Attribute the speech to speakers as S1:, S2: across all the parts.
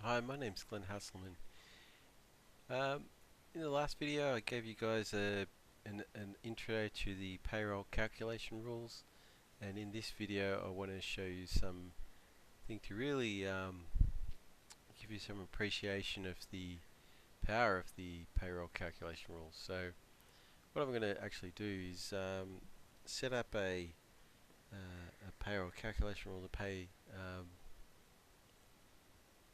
S1: Hi, my name's Glenn Hasselman. In the last video I gave you guys an intro to the payroll calculation rules, and in this video I want to show you something to really give you some appreciation of the power of the payroll calculation rules. So what I'm going to actually do is set up a payroll calculation rule to pay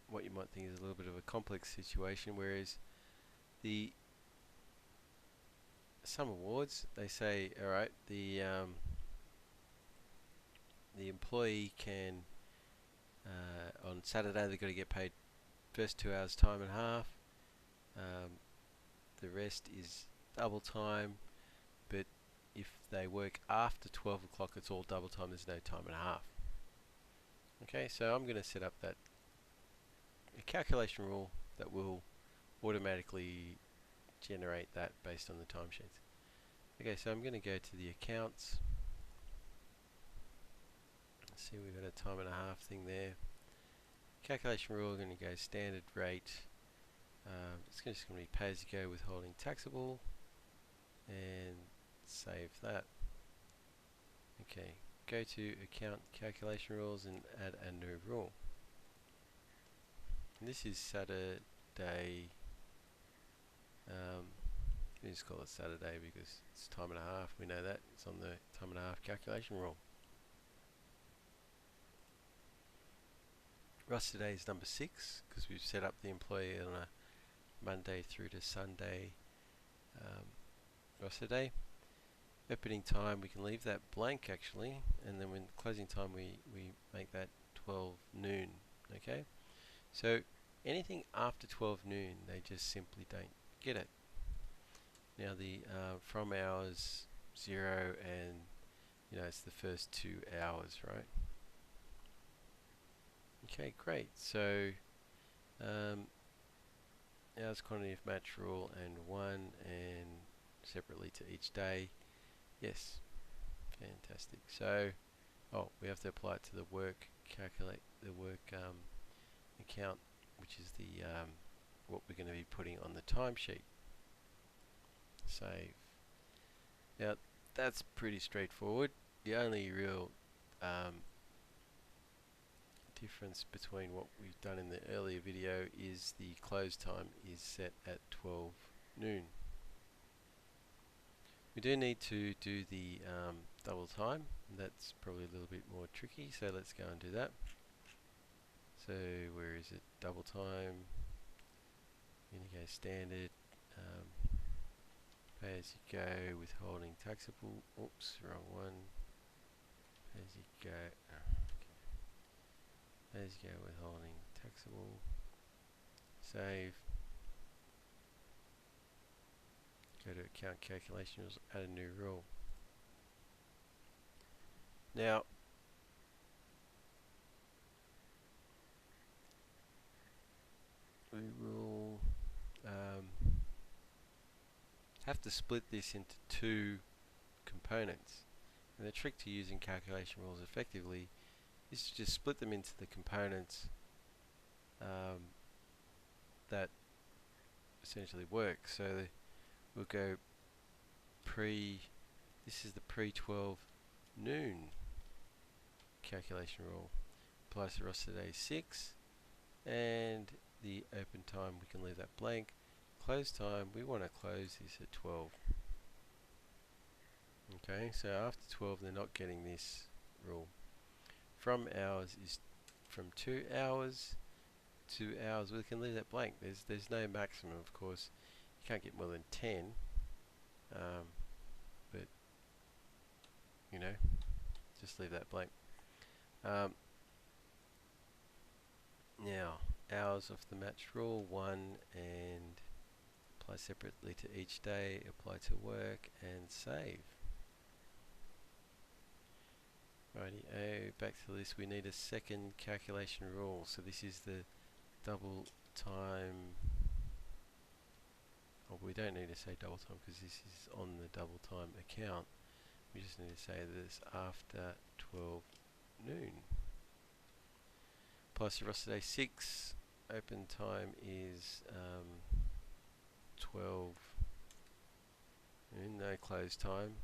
S1: what you might think is a little bit of a complex situation, whereas the some awards, they say, alright, the employee can on Saturday they've got to get paid first 2 hours time and a half, the rest is double time, but if they work after 12 o'clock it's all double time, there's no time and a half. Okay, so I'm going to set up a calculation rule that will automatically generate that based on the timesheets. Okay, so I'm going to go to the accounts. See, we've got a time and a half thing there. Calculation rule, we're going to go standard rate. It's just going to be pay as you go withholding taxable, and save that. Okay, go to account calculation rules and add a new rule. And this is Saturday. We just call it Saturday because it's time and a half. We know that it's on the time and a half calculation rule. Roster day is number 6 because we've set up the employee on a Monday through to Sunday roster day. Opening time, we can leave that blank actually, and then when closing time we make that 12 noon. Okay, so anything after 12 noon they just simply don't get it. Now the from hours 0, and it's the first 2 hours, right? Okay, great. So hours quantity of match rule and 1, and separately to each day. Yes, fantastic. So we have to apply it to the work, calculate the work account, which is the what we're going to be putting on the timesheet. Save. Now that's pretty straightforward. The only real difference between what we've done in the earlier video is the close time is set at 12 noon. We do need to do the double time, and that's probably a little bit more tricky, so let's go and do that. So where is it? Double time, I'm going to go standard, pay as you go, withholding taxable, oops, wrong one, pay as you go, pay as you go, withholding taxable, save, go to account calculations, add a new rule. Now we will have to split this into 2 components, and the trick to using calculation rules effectively is to just split them into the components that essentially work. So we'll go this is the pre-12 noon calculation rule, applies to roster day 6, and the open time we can leave that blank. Close time, we want to close this at 12. Okay, so after 12 they're not getting this rule. From hours is from 2 hours to hours, we can leave that blank. There's no maximum, of course. You can't get more than 10, but just leave that blank. Now hours of the match rule 1, and apply separately to each day, apply to work, and save. Righty, back to this, we need a second calculation rule. So this is the double time. We don't need to say double time because this is on the double time account. We just need to say this after 12 noon. Applies to roster day 6. open time is 12 noon, no close time.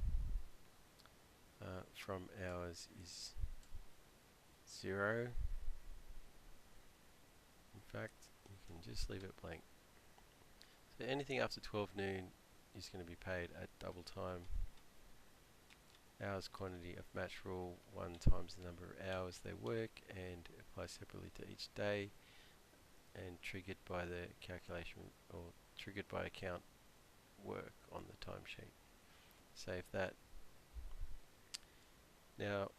S1: From hours is 0. In fact, you can just leave it blank. So anything after 12 noon is going to be paid at double time. Hours quantity of match rule, 1 times the number of hours they work, and applies separately to each day, and triggered by the calculation or triggered by account work on the timesheet. Save that. Now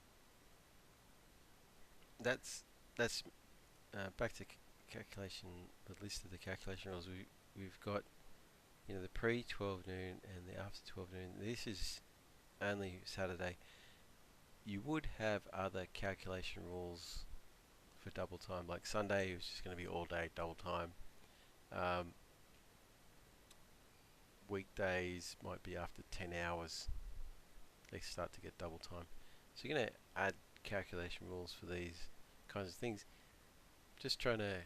S1: that's back to calculation. The list of the calculation rules. We've got, you know, the pre 12 noon and the after 12 noon. This is only Saturday. You would have other calculation rules for double time, like Sunday is just going to be all day double time. Weekdays might be after 10 hours they start to get double time. So you're going to add calculation rules for these kinds of things. Just trying to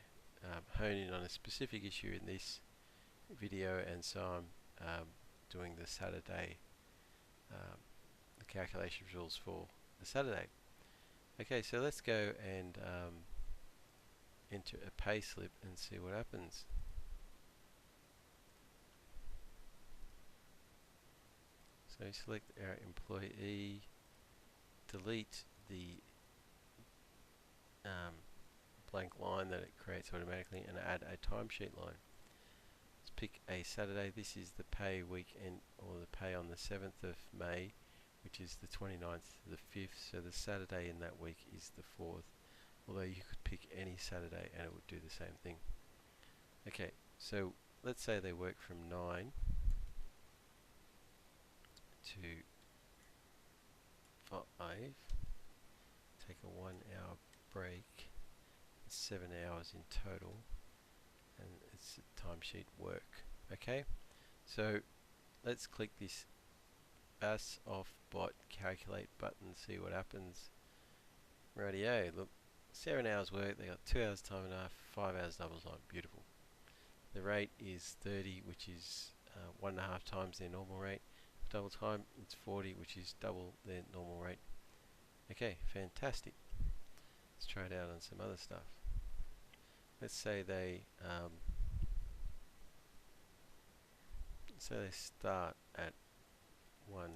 S1: hone in on a specific issue in this video, and so I'm doing the Saturday, the calculation rules for the Saturday. Okay, so let's go and enter a pay slip and see what happens. So select our employee, delete the blank line that it creates automatically, and add a timesheet line. Let's pick a Saturday. This is the pay weekend, or the pay on the 7th of May, which is the 29th to the 5th, so the Saturday in that week is the 4th, although you could pick any Saturday and it would do the same thing. Okay, so let's say they work from 9 to 5, take a 1 hour break, it's 7 hours in total, and it's a timesheet work. Okay, so let's click this BAS Off bot calculate button, see what happens. Rightio, look, 7 hours work, they got 2 hours time and a half, 5 hours double time, beautiful. The rate is 30, which is 1.5 times their normal rate. Double time, it's 40, which is double their normal rate. Okay, fantastic. Let's try it out on some other stuff. Let's say they start at 1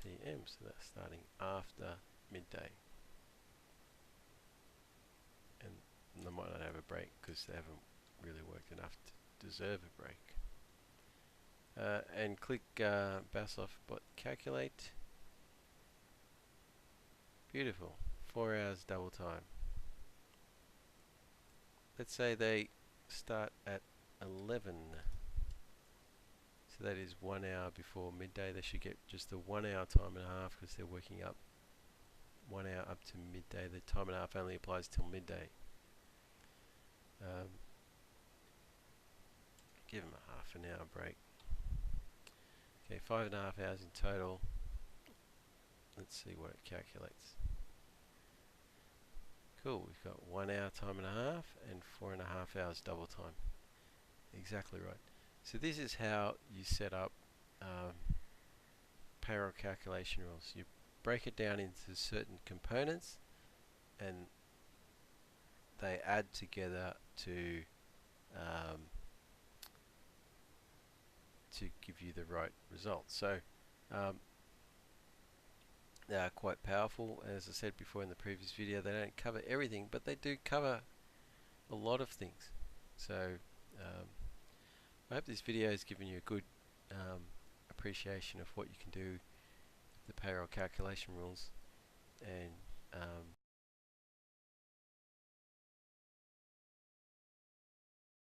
S1: PM, so they're starting after midday, and they might not have a break because they haven't really worked enough to deserve a break. And click BAS Off bot calculate. Beautiful, 4 hours double time. Let's say they start at 11, so that is 1 hour before midday. They should get just a 1 hour time and a half because they're working up 1 hour up to midday. The time and a half only applies till midday. Give them a half an hour break. Okay, 5.5 hours in total. Let's see what it calculates. Cool, we've got 1 hour time and a half and 4.5 hours double time. Exactly right. So this is how you set up payroll calculation rules. You break it down into certain components and they add together to give you the right result. So they are quite powerful. As I said before in the previous video, they don't cover everything, but they do cover a lot of things. So I hope this video has given you a good appreciation of what you can do with the payroll calculation rules, and